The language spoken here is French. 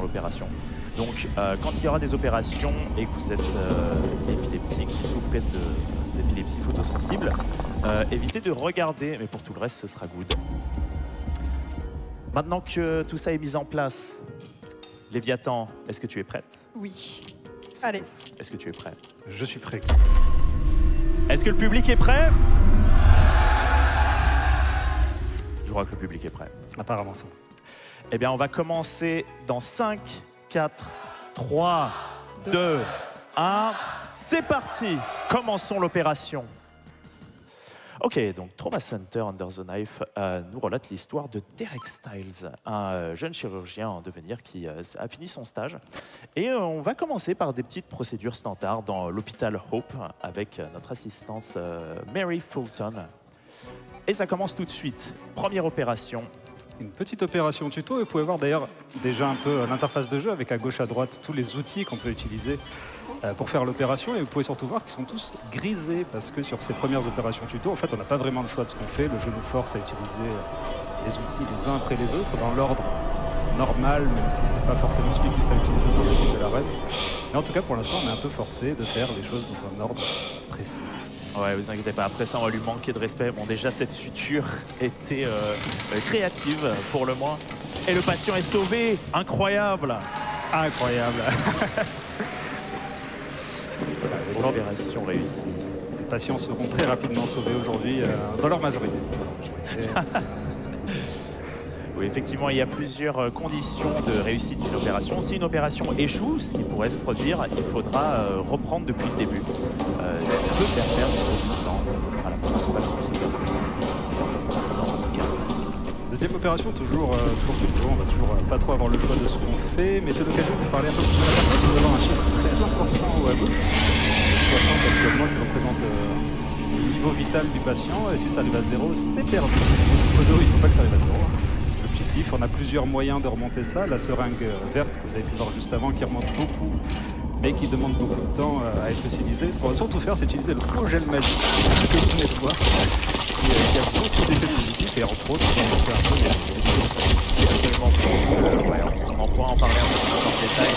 l'opération. Donc quand il y aura des opérations et que vous êtes épileptique, vous souffrez d'épilepsie photosensible, évitez de regarder, mais pour tout le reste ce sera good. Maintenant que tout ça est mis en place, Léviathan, est-ce que tu es prête? Oui. Allez. Est-ce que tu es prêt? Je suis prêt. Est-ce que le public est prêt? Je crois que le public est prêt. Apparemment, ça. Eh bien, on va commencer dans 5, 4, 3, 2, 1. C'est parti! Commençons l'opération. Ok, donc Trauma Center Under the Knife nous relate l'histoire de Derek Styles, un jeune chirurgien en devenir qui a fini son stage. Et on va commencer par des petites procédures standards dans l'hôpital Hope avec notre assistante Mary Fulton. Et ça commence tout de suite. Première opération. Une petite opération tuto, et vous pouvez voir d'ailleurs déjà un peu l'interface de jeu avec à gauche à droite tous les outils qu'on peut utiliser pour faire l'opération, et vous pouvez surtout voir qu'ils sont tous grisés parce que sur ces premières opérations tuto, en fait on n'a pas vraiment le choix de ce qu'on fait. Le jeu nous force à utiliser les outils les uns après les autres dans l'ordre normal, même si ce n'est pas forcément celui qui sera utilisé dans la suite de la run. Mais en tout cas pour l'instant on est un peu forcé de faire les choses dans un ordre précis. Ouais, vous inquiétez pas, après ça on va lui manquer de respect. Bon, déjà cette suture était créative pour le moins. Et le patient est sauvé, incroyable. Incroyable. Opération réussie. Les patients seront très rapidement sauvés aujourd'hui, dans leur majorité. Oui, effectivement, il y a plusieurs conditions de réussite d'une opération. Si une opération échoue, ce qui pourrait se produire, il faudra reprendre depuis le début. Ce qui peut faire perdre du temps. Ce sera la principale source de dans notre cas. Deuxième opération, toujours tuto. On va toujours pas trop avoir le choix de ce qu'on fait, mais c'est l'occasion de parler un peu plus de la personne. Nous avons un chiffre très important en haut à gauche, 60 actuellement, qui représente le niveau vital du patient. Et si ça arrive à 0, c'est perdu. Il ne faut pas que ça arrive à 0. C'est l'objectif. On a plusieurs moyens de remonter ça. La seringue verte que vous avez pu voir juste avant, qui remonte beaucoup, mais qui demande beaucoup de temps à être utilisé. Ce qu'on va surtout faire, c'est utiliser le pot gel magique que vous venez de voir, qui a beaucoup d'effets positifs, et entre autres, on va montrer un peu Ouais, on pourra en parler un peu plus dans le détail.